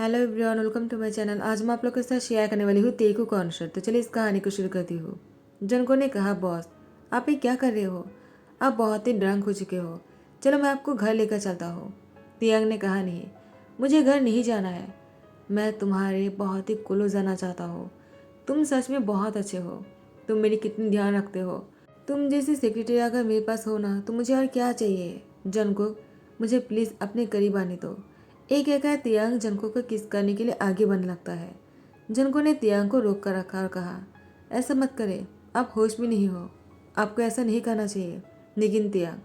Hello everyone, welcome to my channel. आज मैं आप लोग के साथ शेयर करने वाली हूँ तेकू कॉन्सर्ट। तो चलिए इस कहानी को शुरू करती हूँ। जनको ने कहा, बॉस आप ये क्या कर रहे हो? आप बहुत ही ड्रंक हो चुके हो। चलो मैं आपको घर लेकर चलता हूँ। तियांग ने कहा, नहीं, मुझे घर नहीं जाना है। मैं तुम्हारे बहुत ही क्लोज आना चाहता हूँ। तुम सच में बहुत अच्छे हो। तुम मेरी कितनी ध्यान रखते हो। तुम जैसी सेक्रेटरी अगर मेरे पास हो ना तो मुझे और क्या चाहिए। जनको, मुझे प्लीज़ अपने करीब आने दो। एक एकाएक तियांग जनको को किस करने के लिए आगे बढ़ने लगता है। जनको ने तियांग को रोक कर रखा और कहा, ऐसा मत करें, आप होश में नहीं हो। आपको ऐसा नहीं करना चाहिए। लेकिन तियांग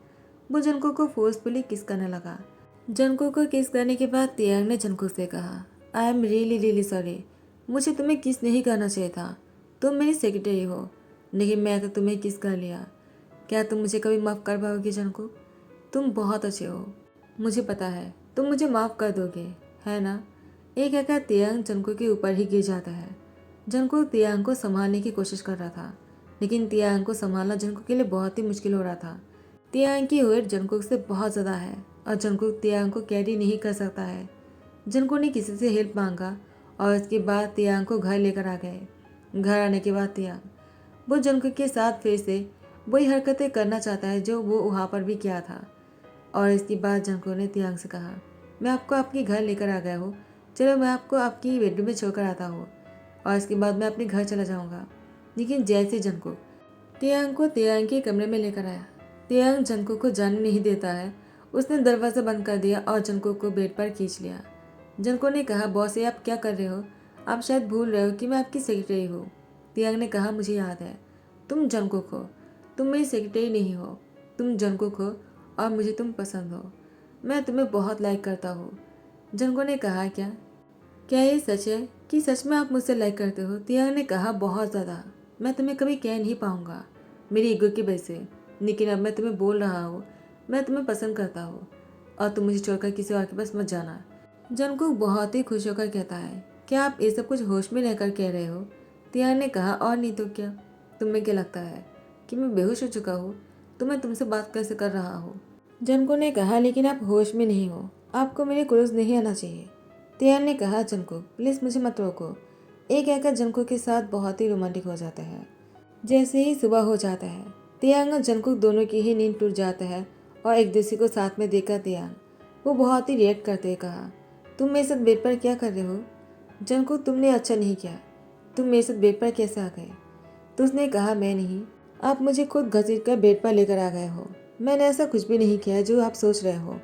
वो जनको को फोर्सफुली किस करने लगा। जनको को किस करने के बाद तियांग ने जनको से कहा, I am really really sorry. मुझे तुम्हें किस नहीं करना चाहिए था। तुम मेरी सेक्रेटरी हो, लेकिन मैं तो तुम्हें किस कर लिया। क्या तुम मुझे कभी माफ़ कर पाओगे जनको? तुम बहुत अच्छे हो। मुझे पता है तुम मुझे माफ़ कर दोगे, है ना? एक एका तियांग जनको के ऊपर ही गिर जाता है। जनको तियांग को संभालने की कोशिश कर रहा था, लेकिन तियांग को संभालना जनको के लिए बहुत ही मुश्किल हो रहा था। तियांग की वेट जनको से बहुत ज़्यादा है और जनको तियांग को कैरी नहीं कर सकता है। जनको ने किसी से हेल्प मांगा और उसके बाद तियांग को घर लेकर आ गए। घर आने के बाद तियांग वो जनको के साथ फिर से वही हरकतें करना चाहता है जो वो वहाँ पर भी किया था। और इसके बाद जनको ने तियांग से कहा, मैं आपको आपके घर लेकर आ गया हूँ। चलो मैं आपको आपकी बेडरूम में छोड़कर आता हूँ और इसके बाद मैं अपने घर चला जाऊँगा। लेकिन जैसे जनको तियांग को तियांग के कमरे में लेकर आया, तियांग जनको को जाने नहीं देता है। उसने दरवाज़ा बंद कर दिया और जनको को बेड पर खींच लिया। जनको ने कहा, बॉस ये आप क्या कर रहे हो? आप शायद भूल रहे हो कि मैं आपकी सेक्रेटरी हूँ। तियांग ने कहा, मुझे याद है। तुम जनको हो, तुम मेरी सेक्रेटरी नहीं हो। तुम जनको हो और मुझे तुम पसंद हो। मैं तुम्हें बहुत लाइक करता हूँ। जनको ने कहा, क्या क्या ये सच है कि सच में आप मुझसे लाइक करते हो? तियांग ने कहा, बहुत ज़्यादा। मैं तुम्हें कभी कह नहीं पाऊंगा मेरी ईगो की वजह से, लेकिन अब मैं तुम्हें बोल रहा हूँ, मैं तुम्हें पसंद करता हूँ और तुम मुझे छोड़कर किसी और के पास मत जाना। जनको बहुत ही खुश होकर कहता है, क्या आप ये सब कुछ होश में रहकर कह रहे हो? तियांग ने कहा, और नहीं तो क्या। तुम्हें क्या लगता है कि मैं बेहोश हो चुका हूँ? तो मैं तुमसे बात कैसे कर रहा हूँ? जनको ने कहा, लेकिन आप होश में नहीं हो, आपको मेरे क्लोज नहीं आना चाहिए। तियांग ने कहा, जनको प्लीज़ मुझे मत रोको। एक एकर जनको के साथ बहुत ही रोमांटिक हो जाता है। जैसे ही सुबह हो जाता है, तियांग और जनको दोनों की ही नींद टूट जाता है और एक दूसरे को साथ में देखकर तियांग वो बहुत ही रिएक्ट करते हुए कहा, तुम मेरे साथ बेड पर क्या कर रहे हो? जनको, तुमने अच्छा नहीं किया। तुम मेरे साथ बेड पर कैसे आ गए? तो उसने कहा, मैं नहीं, आप मुझे खुद घसीट कर बेड पर लेकर आ गए हो। मैंने ऐसा कुछ भी नहीं किया जो आप सोच रहे हो,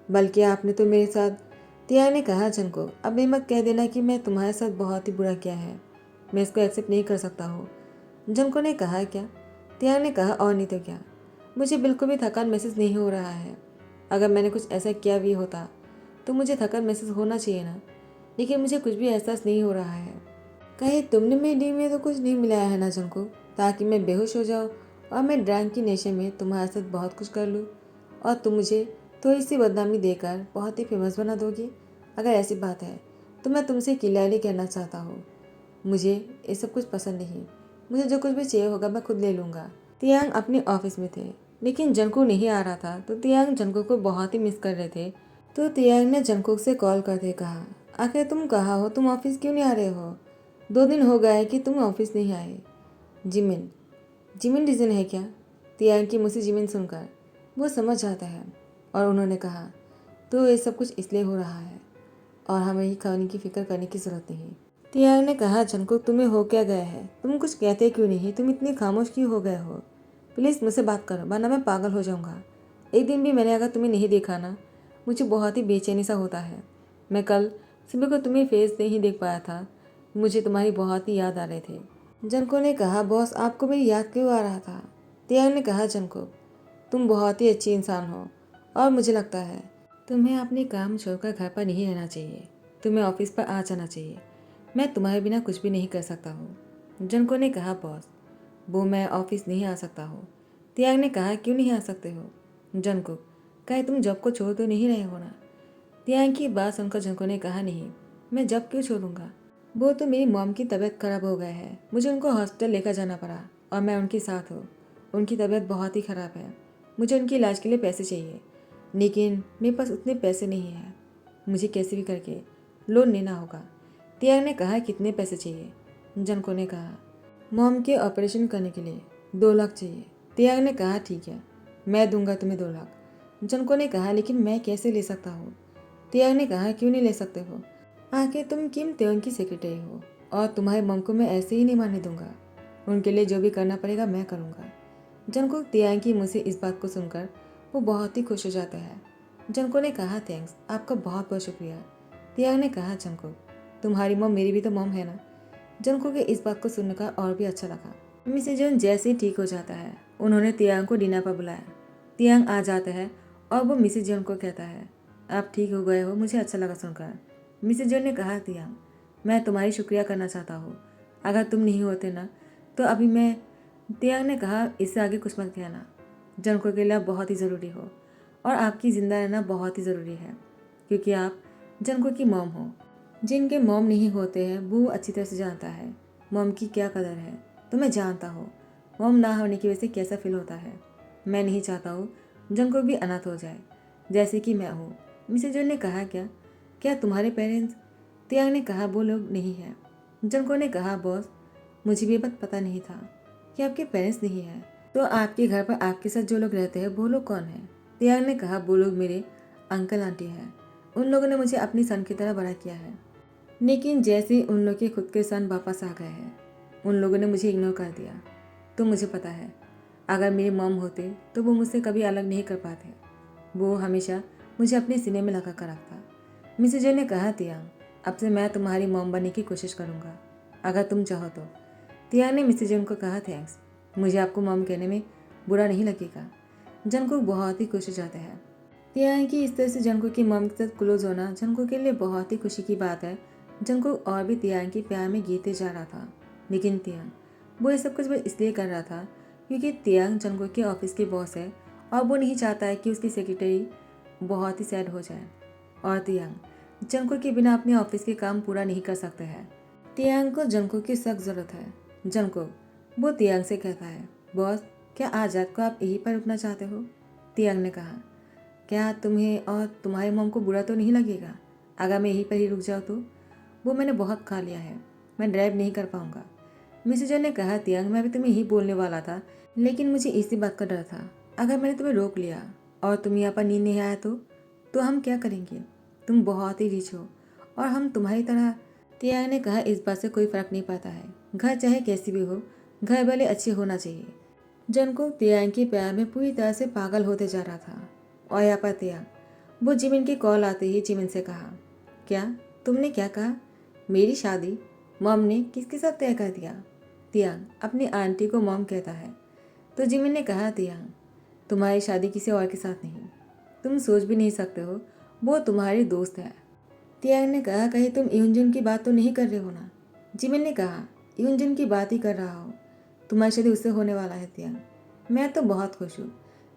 बल्कि आपने तो मेरे साथ। तियांग ने कहा, जनको अब ये मत कह देना कि मैं तुम्हारे साथ बहुत ही बुरा किया है। मैं इसको एक्सेप्ट नहीं कर सकता हूँ। जनको ने कहा, क्या? तियांग ने कहा, और नहीं तो क्या। मुझे बिल्कुल भी थकान महसूस नहीं हो रहा है। अगर मैंने कुछ ऐसा किया भी होता तो मुझे थकान महसूस होना चाहिए ना, लेकिन मुझे कुछ भी एहसास नहीं हो रहा है। कहीं तुमने मेरे डी में तो कुछ नहीं मिलाया है ना जनको, ताकि मैं बेहोश हो जाऊँ और मैं ड्रैंक की नशे में तुम्हारे साथ बहुत कुछ कर लूँ और तुम मुझे थोड़ी सी बदनामी देकर बहुत ही फेमस बना दोगी? अगर ऐसी बात है तो मैं तुमसे क्लियरली कहना चाहता हूँ, मुझे ये सब कुछ पसंद नहीं। मुझे जो कुछ भी चाहिए होगा मैं खुद ले लूँगा। तियांग अपने ऑफिस में थे, लेकिन जनको नहीं आ रहा था। तो तियांग जनको को बहुत ही मिस कर रहे थे। तो तियांग ने जनको से कॉल करके कहा, आखिर तुम कहाँ हो? तुम ऑफिस क्यों नहीं आ रहे हो? 2 दिन हो गए कि तुम ऑफिस नहीं आए। जिमिन जिमिन रीज़न है क्या? तियांग की मुझसे जिमिन सुनकर वो समझ जाता है और उन्होंने कहा, तो ये सब कुछ इसलिए हो रहा है और हमें ही खाने की फिक्र करने की ज़रूरत नहीं। तियांग ने कहा, जनको तुम्हें हो क्या गया है? तुम कुछ कहते क्यों नहीं? तुम इतने खामोश क्यों हो गए हो? प्लीज़ मुझसे बात करो, वरना मैं पागल हो जाऊंगा। एक दिन भी मैंने अगर तुम्हें नहीं देखा ना, मुझे बहुत ही बेचैनी सा होता है। मैं कल सुबह को तुम्हें फेस नहीं देख पाया था। मुझे तुम्हारी बहुत ही याद आ रहे थे। जनको ने कहा, बॉस आपको मेरी याद क्यों आ रहा था? तियांग ने कहा, जनको तुम बहुत ही अच्छी इंसान हो और मुझे लगता है तुम्हें अपने काम छोड़कर घर पर नहीं रहना चाहिए। तुम्हें ऑफिस पर आ जाना चाहिए। मैं तुम्हारे बिना कुछ भी नहीं कर सकता हूँ। जनको ने कहा, बॉस वो मैं ऑफिस नहीं आ सकता हूँ। तियांग ने कहा, क्यों नहीं आ सकते हो? जनको, कहीं तुम जॉब को छोड़ तो नहीं रहे हो ना? तियांग की बात सुनकर जनको ने कहा, नहीं, मैं जॉब क्यों छोड़ूंगा? वो तो मेरी मॉम की तबीयत खराब हो गई है, मुझे उनको हॉस्पिटल लेकर जाना पड़ा और मैं उनके साथ हूँ। उनकी तबीयत बहुत ही ख़राब है, मुझे उनके इलाज के लिए पैसे चाहिए, लेकिन मेरे पास उतने पैसे नहीं हैं। मुझे कैसे भी करके लोन लेना होगा। तियांग ने कहा कितने पैसे चाहिए? जनको ने कहा मॉम के ऑपरेशन करने के लिए 2 लाख चाहिए। तियांग ने कहा ठीक है, मैं दूंगा तुम्हें 2 लाख। जनको ने कहा लेकिन मैं कैसे ले सकता हूँ? तियांग ने कहा क्यों नहीं ले सकते हो? आखिर तुम किम तेयोंग की सेक्रेटरी हो और तुम्हारे मॉम को मैं ऐसे ही नहीं मारने दूंगा। उनके लिए जो भी करना पड़ेगा मैं करूँगा। जनको तियांग की मुँह से इस बात को सुनकर वो बहुत ही खुश हो जाता है। जनको ने कहा थैंक्स, आपका बहुत बहुत शुक्रिया। तियांग ने कहा जनको तुम्हारी मॉम मेरी भी तो मॉम है ना। जनको के इस बात को सुनने का और भी अच्छा लगा। मिसेस जॉन जैसे ही ठीक हो जाता है उन्होंने तियांग को डिनर पर बुलाया। तियांग आ जाता है और वो मिसेस जॉन को कहता है आप ठीक हो गए हो, मुझे अच्छा लगा सुनकर। मिसेस जॉन ने कहा तियांग मैं तुम्हारी शुक्रिया करना चाहता हूँ, अगर तुम नहीं होते ना तो अभी मैं। तियांग ने कहा इससे आगे कुछ मत कहना, जनको के लिए आप बहुत ही ज़रूरी हो और आपकी ज़िंदा रहना बहुत ही ज़रूरी है क्योंकि आप जनको की मॉम हो। जिनके मॉम नहीं होते हैं वो अच्छी तरह से जानता है मॉम की क्या कदर है। तो मैं जानता हूँ मॉम ना होने की वजह से कैसा फील होता है। मैं नहीं चाहता हूँ जनको भी अनाथ हो जाए जैसे कि मैं हूँ। मिसेज जॉन ने कहा क्या तुम्हारे पेरेंट्स? तियांग ने कहा वो लोग नहीं है। जनको ने कहा बॉस मुझे भी बात पता नहीं था कि आपके पेरेंट्स नहीं है, तो आपके घर पर आपके साथ जो लोग रहते हैं वो लोग कौन है? तियांग ने कहा वो लोग मेरे अंकल आंटी हैं। उन लोगों ने मुझे अपनी सन की तरह बड़ा किया है, लेकिन जैसे ही उन लोग के खुद के सन वापस आ गए हैं उन लोगों ने मुझे इग्नोर कर दिया। तो मुझे पता है अगर मेरे मॉम होते तो वो मुझसे कभी अलग नहीं कर पाते, वो हमेशा मुझे अपने सीने में लगा कर रखता। मिसेज ने कहा तियांग अब से मैं तुम्हारी मॉम बनने की कोशिश करूँगा अगर तुम चाहो तो। तियांग ने मिसेज को कहा थैंक्स, मुझे आपको मॉम कहने में बुरा नहीं लगेगा। जनको बहुत ही खुश हो जाता है। तियांग की इस तरह से जनको की मॉम के साथ क्लोज होना जनको के लिए बहुत ही खुशी की बात है। जनको और भी तियांग के प्यार में गिरते जा रहा था, लेकिन तियांग वो ये सब कुछ बस इसलिए कर रहा था क्योंकि तियांग जनको के ऑफिस के बॉस है और वो नहीं चाहता है कि उसकी सेक्रेटरी बहुत ही सैड हो जाए। और तियांग जनको के बिना अपने ऑफिस के काम पूरा नहीं कर सकते हैं। तियांग को जनको की सख्त ज़रूरत है। जनको वो तियांग से कहता है बॉस क्या आज रात को आप यहीं पर रुकना चाहते हो? तियांग ने कहा क्या तुम्हें और तुम्हारे मॉम को बुरा तो नहीं लगेगा अगर मैं यहीं पर ही रुक जाऊँ तो? वो मैंने बहुत खा लिया है, मैं ड्राइव नहीं कर पाऊँगा। मिसेज ने कहा तियांग मैं भी तुम्हें यही बोलने वाला था, लेकिन मुझे इसी बात का डर था अगर मैंने तुम्हें रोक लिया और तुम यहाँ पर नींद नहीं आया तो हम क्या करेंगे? तुम बहुत ही रिच हो और हम तुम्हारी तरह। तियांग ने कहा इस बात से कोई फर्क नहीं पड़ता है, घर चाहे कैसी भी हो घर वाले अच्छे होना चाहिए। जनको तियांग के प्यार में पूरी तरह से पागल होते जा रहा था। और यहाँ पर तियांग वो जिमिन की कॉल आते ही जिमिन से कहा क्या तुमने क्या कहा? मेरी शादी मॉम ने किसके साथ तय कर दिया? तियांग अपनी आंटी को मॉम कहता है। तो जिमिन ने कहा तियांग तुम्हारी शादी किसी और के साथ नहीं, तुम सोच भी नहीं सकते हो वो तुम्हारी दोस्त है। तियांग ने कहा कहीं तुम यूनजुन की बात तो नहीं कर रहे हो ना? जिमिन ने कहा यूनजुन की बात ही कर रहा हो, तुम्हारी शादी उससे होने वाला है तियांग। मैं तो बहुत खुश हूँ।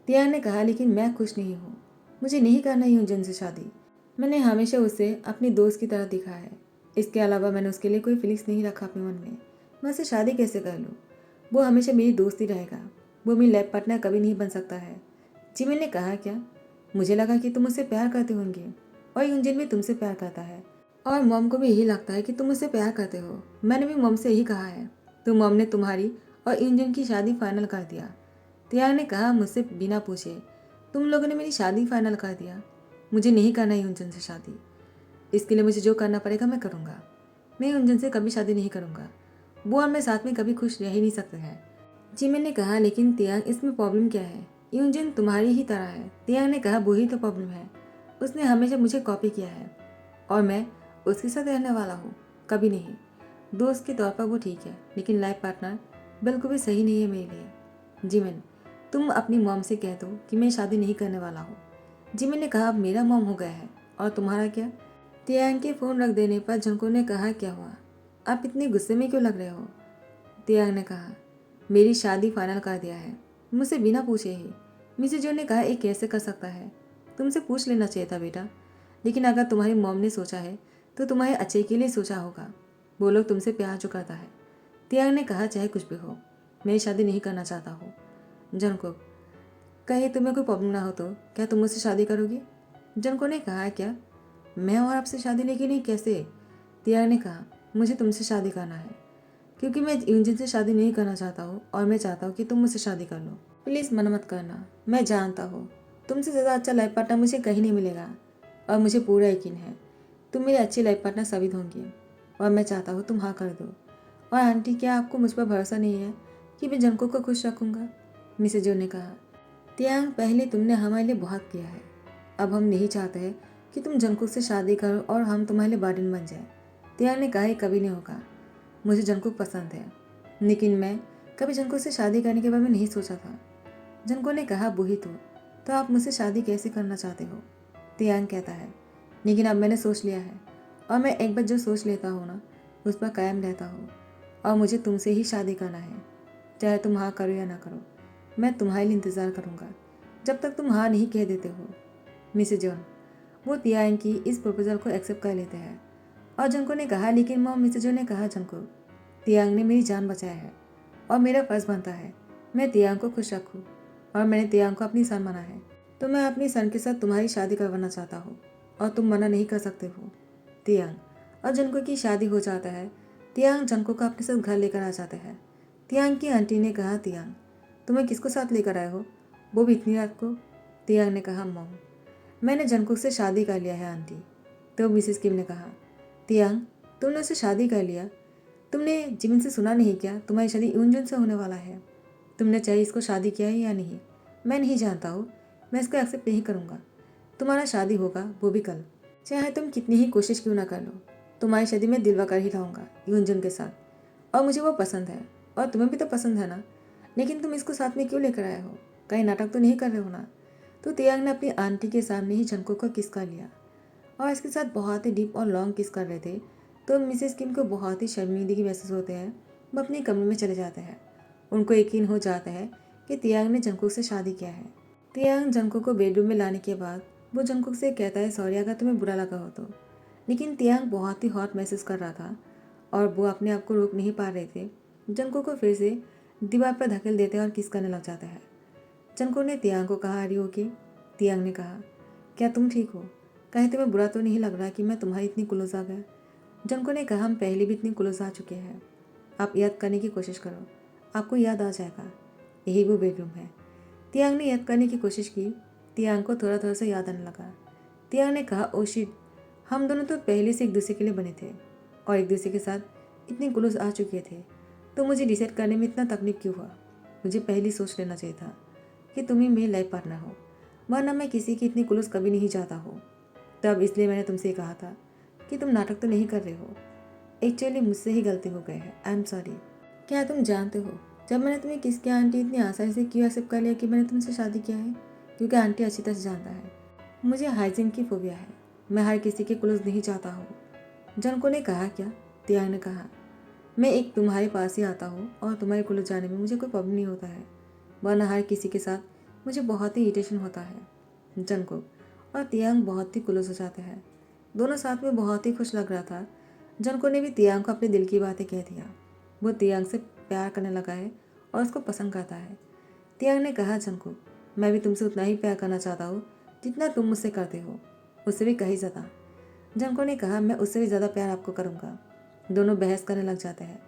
तियांग ने कहा लेकिन मैं खुश नहीं हूँ, मुझे नहीं करना यूनजुन से शादी। मैंने हमेशा उसे अपनी दोस्त की तरह देखा है, इसके अलावा मैंने उसके लिए कोई फीलिंग्स नहीं रखा अपने मन में। मैं उससे शादी कैसे कर लूँ? वो हमेशा मेरी दोस्त ही रहेगा, वो मेरी लाइफ पार्टनर कभी नहीं बन सकता है। जिमिन ने कहा क्या? मुझे लगा कि तुम उससे प्यार करते होंगे और यूनजुन भी तुमसे प्यार करता है और मॉम को भी यही लगता है कि तुम उससे प्यार करते हो। मैंने भी मॉम से यही कहा है, तो मॉम ने तुम्हारी और यूनजुन की शादी फाइनल कर दिया। तियांग ने कहा मुझसे बिना पूछे तुम लोगों ने मेरी शादी फाइनल कर दिया? मुझे नहीं करना यूनजुन से शादी, इसके लिए मुझे जो करना पड़ेगा मैं करूँगा। मैं यूनजुन से कभी शादी नहीं करूँगा, वो और मैं साथ में कभी खुश रह ही नहीं सकते हैं। जिमिन ने कहा लेकिन तियांग इसमें प्रॉब्लम क्या है? यूनजुन तुम्हारी ही तरह है। तियांग ने कहा वही तो प्रॉब्लम है, उसने हमेशा मुझे कॉपी किया है और मैं उसके साथ रहने वाला हूँ कभी नहीं। दोस्त के तौर पर वो ठीक है, लेकिन लाइफ पार्टनर बिल्कुल भी सही नहीं है मेरे लिए। जिमिन तुम अपनी मॉम से कह दो कि मैं शादी नहीं करने वाला हूँ। जिमिन ने कहा अब मेरा मॉम हो गया है और तुम्हारा क्या? तियांग के फ़ोन रख देने पर जंको ने कहा क्या हुआ, आप इतने गुस्से में क्यों लग रहे हो? तियांग ने कहा मेरी शादी फाइनल कर दिया है, मुझसे बिना पूछे ही। मिसेज जो ने कहा ये कैसे कर सकता है, तुमसे पूछ लेना चाहिए था बेटा। लेकिन अगर तुम्हारी मॉम ने सोचा है तो तुम्हारे अच्छे के लिए सोचा होगा, वो लोग तुमसे प्यार जो करता है। तियांग ने कहा चाहे कुछ भी हो मैं शादी नहीं करना चाहता हूँ। जनको कहीं तुम्हें कोई प्रॉब्लम ना हो तो क्या तुम मुझसे शादी करोगी? जनको ने कहा क्या मैं और आपसे शादी, लेकिन नहीं कैसे? तियांग ने कहा, मुझे तुमसे शादी करना है क्योंकि मैं यूजिन से शादी नहीं करना चाहता हूँ और मैं चाहता हूँ कि तुम मुझसे शादी कर लो। प्लीज़ मना मत करना। मैं जानता हूँ तुमसे ज़्यादा अच्छा लाइफ पार्टनर मुझे कहीं नहीं मिलेगा और मुझे पूरा यकीन है तुम मेरे अच्छे लाइफ पार्टनर साबित होंगे और मैं चाहता हूँ तुम हाँ कर दो। और आंटी, क्या आपको मुझ पर भरोसा नहीं है कि मैं जंको को खुश रखूँगा? मिसेज जो ने कहा, तियांग, पहले तुमने हमारे लिए बहुत किया है, अब हम नहीं चाहते हैं कि तुम जंकुक से शादी करो और हम तुम्हारे लिए वार्डन बन जाए। तियांग ने कहा, ये कभी नहीं होगा। मुझे जंकुक पसंद है, लेकिन मैं कभी जंकुक से शादी करने के बारे में नहीं सोचा था। जंको ने कहा, वही तो आप मुझसे शादी कैसे करना चाहते हो? तियांग कहता है, लेकिन अब मैंने सोच लिया है और मैं एक बार जो सोच लेता हूँ ना, उस पर कायम रहता हूँ और मुझे तुमसे ही शादी करना है। चाहे तुम हाँ करो या ना करो, मैं तुम्हारे लिए इंतज़ार करूँगा जब तक तुम हाँ नहीं कह देते हो। मिसेज जॉन, वो तियांग की इस प्रपोजल को एक्सेप्ट कर लेते हैं और जंको ने कहा, लेकिन मॉम, मिसेज जॉन ने कहा, जंको, तियांग ने मेरी जान बचाया है और मेरा फर्ज बनता है मैं तियांग को खुश रखूँ और मैंने तियांग को अपनी सन माना है, तो मैं अपनी सन के साथ तुम्हारी शादी करवाना चाहता हूँ और तुम मना नहीं कर सकते हो। तियांग और जंको की शादी हो जाता है। तियांग जंको को अपने साथ घर लेकर आ जाते हैं। तियांग की आंटी ने कहा, तियांग, तुम्हें किसको साथ लेकर आए हो, वो भी इतनी रात को? तियांग ने कहा, मॉम, मैंने जंकुक से शादी कर लिया है आंटी। तो मिसेस किम ने कहा, तियांग, तुमने उससे शादी कर लिया? तुमने जिमिन से सुना नहीं क्या तुम्हारी शादी यूनजुन से होने वाला है? तुमने चाहे इसको शादी किया है या नहीं मैं नहीं जानता हूँ, मैं इसको एक्सेप्ट नहीं करूँगा। तुम्हारा शादी होगा, वो भी कल, चाहे तुम कितनी ही कोशिश क्यों ना कर लो। तुम्हारी शादी मैं दिलवा कर ही लाऊंगा यूनजुन के साथ और मुझे वो पसंद है और तुम्हें भी तो पसंद है ना, लेकिन तुम इसको साथ में क्यों लेकर आए हो? कहीं नाटक तो नहीं कर रहे हो ना? तो तियांग ने अपनी आंटी के सामने ही जंको को किस कर लिया और इसके साथ बहुत ही डीप और लॉन्ग किस कर रहे थे। तो मिसेस किम को बहुत ही शर्मिंदगी महसूस होते हैं। वो अपने कमरे में चले जाते हैं। उनको यकीन हो जाता है कि तियांग ने जंकुक से शादी किया है। तियांग जंकुक को बेडरूम में लाने के बाद वो जंकुक से कहता है, सॉरी अगर तुम्हें बुरा लगा हो तो। लेकिन तियांग बहुत ही हॉट महसूस कर रहा था और वो अपने आप को रोक नहीं पा रहे थे। जंकुक को फिर से दीवार पर धकेल देते हैं और किस करने लग जाता है। जंकुक ने तियांग को कहा, आर यू ओके? तियांग ने कहा, क्या तुम ठीक हो? कहीं तुम्हें बुरा तो नहीं लग रहा कि मैं तुम्हारी इतनी क्लोज आ गया? जंको ने कहा, हम पहले भी इतनी क्लोज आ चुके हैं। आप याद करने की कोशिश करो, आपको याद आ जाएगा, यही वो बेडरूम है। तियांग ने याद करने की कोशिश की। तियांग को थोड़ा थोड़ा सा याद आने लगा। तियांग ने कहा, ओ शिट, हम दोनों तो पहले से एक दूसरे के लिए बने थे और एक दूसरे के साथ इतनी क्लोज आ चुके थे, तो मुझे डिसाइड करने में इतना तकलीफ क्यों हुआ? मुझे पहले सोच लेना चाहिए था कि तुम ही मेरी लाइफ पार्टनर हो, वरना मैं किसी की इतनी क्लोज कभी नहीं चाहता हो। तब इसलिए मैंने तुमसे कहा था कि तुम नाटक तो नहीं कर रहे हो। एक्चुअली मुझसे ही गलती हो गई है, आई एम सॉरी। क्या तुम जानते हो जब मैंने तुम्हें किस किया, आंटी इतनी आसानी से क्यों एक्सेप्ट कर लिया कि मैंने तुमसे शादी किया है? क्योंकि आंटी अच्छी तरह से जानता है मुझे हाइजीन की फोबिया है, मैं हर किसी के क्लोज नहीं चाहता हूँ। जनको ने कहा, क्या? तियांग ने कहा, मैं एक तुम्हारे पास ही आता हूँ और तुम्हारे क्लोज जाने में मुझे कोई प्रॉब्लम नहीं होता है, वरना हर किसी के साथ मुझे बहुत ही इरिटेशन होता है। जनको और तियांग बहुत ही क्लोज हो जाते हैं। दोनों साथ में बहुत ही खुश लग रहा था। जनको ने भी तियांग को अपने दिल की बातें कह दिया। वो तियांग से प्यार करने लगा है और उसको पसंद करता है। तियांग ने कहा, जनको, मैं भी तुमसे उतना ही प्यार करना चाहता हूँ जितना तुम मुझसे करते हो, उससे भी कहीं ज़्यादा। जनको ने कहा, मैं उससे भी ज़्यादा प्यार आपको करूँगा। दोनों बहस करने लग जाते हैं,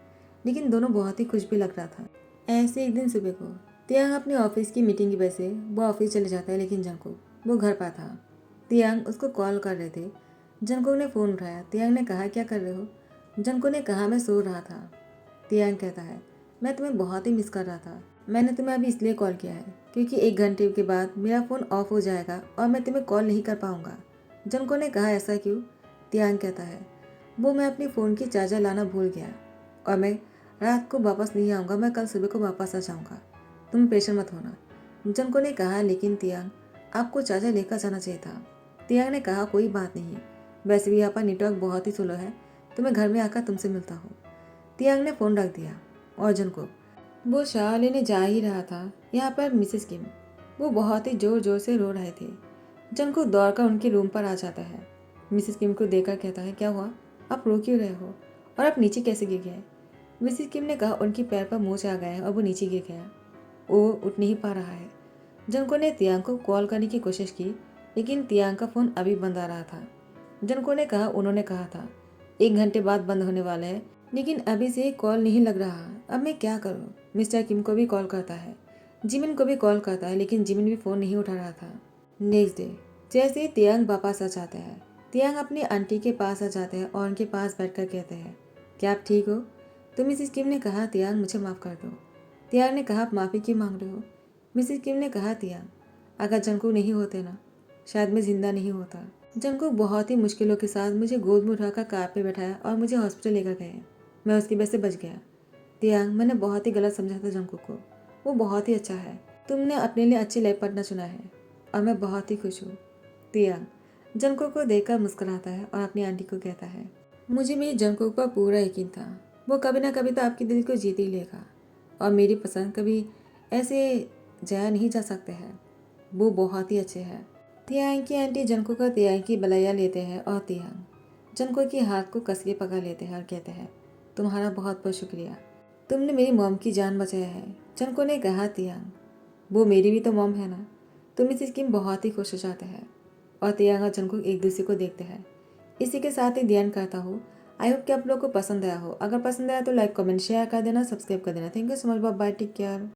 लेकिन दोनों बहुत ही खुश भी लग रहा था। ऐसे एक दिन सुबह को तियांग अपने ऑफिस की मीटिंग की वजह से वो ऑफिस चले जाता है, लेकिन जनको वो घर पर था। तियांग उसको कॉल कर रहे थे। जनको ने फ़ोन उठाया। तियांग ने कहा, क्या कर रहे हो? जनको ने कहा, मैं सो रहा था। तियांग कहता है, मैं तुम्हें बहुत ही मिस कर रहा था। मैंने तुम्हें अभी इसलिए कॉल किया है क्योंकि 1 घंटे के बाद मेरा फ़ोन ऑफ हो जाएगा और मैं तुम्हें कॉल नहीं कर पाऊंगा। जनको ने कहा, ऐसा क्यों? तियांग कहता है, वो मैं अपनी फ़ोन की चार्जर लाना भूल गया और मैं रात को वापस नहीं आऊँगा, मैं कल सुबह को वापस आ जाऊँगा, तुम परेशान मत होना। जनको ने कहा, लेकिन तियांग, आपको चार्जर लेकर जाना चाहिए था। तियांग ने कहा, कोई बात नहीं, वैसे भी यहाँ पर नेटवर्क बहुत ही स्लो है, तो मैं घर में आकर तुमसे मिलता हूँ। तियांग ने फ़ोन रख दिया और जनको वो शाह लेने जा ही रहा था। यहाँ पर मिसेस किम वो बहुत ही ज़ोर ज़ोर से रो रहे थे। जनको दौड़कर उनके रूम पर आ जाता है। मिसेस किम को देखकर कहता है, क्या हुआ, आप रो क्यों रहे हो और आप नीचे कैसे गिर गए? मिसेस किम ने कहा, उनके पैर पर मोच आ गया है और वो नीचे गिर गया, वो उठ नहीं पा रहा है। जनको ने तियांग को कॉल करने की कोशिश की, लेकिन तियांग का फ़ोन अभी बंद आ रहा था। जनको ने कहा, उन्होंने कहा था 1 घंटे बाद बंद होने वाला है, लेकिन अभी से कॉल नहीं लग रहा। अब मैं क्या करूँ? मिस्टर किम को भी कॉल करता है, जिमिन को भी कॉल करता है, लेकिन जिमिन भी फ़ोन नहीं उठा रहा था। नेक्स्ट डे जैसे ही तियांग वापस आ जाते हैं, तियांग अपनी आंटी के पास आ जाते हैं और उनके पास बैठकर कहते हैं, क्या आप ठीक हो? तो मिसिस किम ने कहा, तियांग मुझे माफ़ कर दो। तियांग ने कहा, आप माफ़ी क्यों मांग रहे हो? मिसिस किम ने कहा, तियांग अगर जंकुक नहीं होते ना, शायद मैं जिंदा नहीं होता। जंकुक बहुत ही मुश्किलों के साथ मुझे गोद में उठाकर कार पे बैठाया और मुझे हॉस्पिटल लेकर गए। मैं उसकी वजह से बच गया। तियांग, मैंने बहुत ही गलत समझा था जंकुक को। वो बहुत ही अच्छा है। तुमने अपने लिए अच्छी लाइफ पार्टनर चुना है और मैं बहुत ही खुश हूँ। तियांग जंकुक को देखकर मुस्कुराता है और अपनी आंटी को कहता है, मुझे मेरी जंकुक पर पूरा यकीन था। वो कभी ना कभी तो आपके दिल को जीत ही लेगा और मेरी पसंद कभी ऐसे जाया नहीं जा सकते हैं। वो बहुत ही अच्छे हैं। तियांग की आंटी जंकुक का तियांग की बलैया लेते हैं और तियांग जंकुक के हाथ को कस के पकड़ लेते हैं और कहते हैं, तुम्हारा बहुत बहुत शुक्रिया, तुमने मेरी मॉम की जान बचाया है। जंकुक ने कहा, तियांग वो मेरी भी तो मॉम है ना। तो मिसेस किम बहुत ही खुश हो जाते हैं और तियांग और जंकुक एक दूसरे को देखते हैं। इसी के साथ ही ध्यान करता हूँ। आई होप कि आप लोग को पसंद आया हो। अगर पसंद आया तो लाइक कमेंट शेयर कर देना, सब्सक्राइब कर देना। Thank you so much, bye, take care.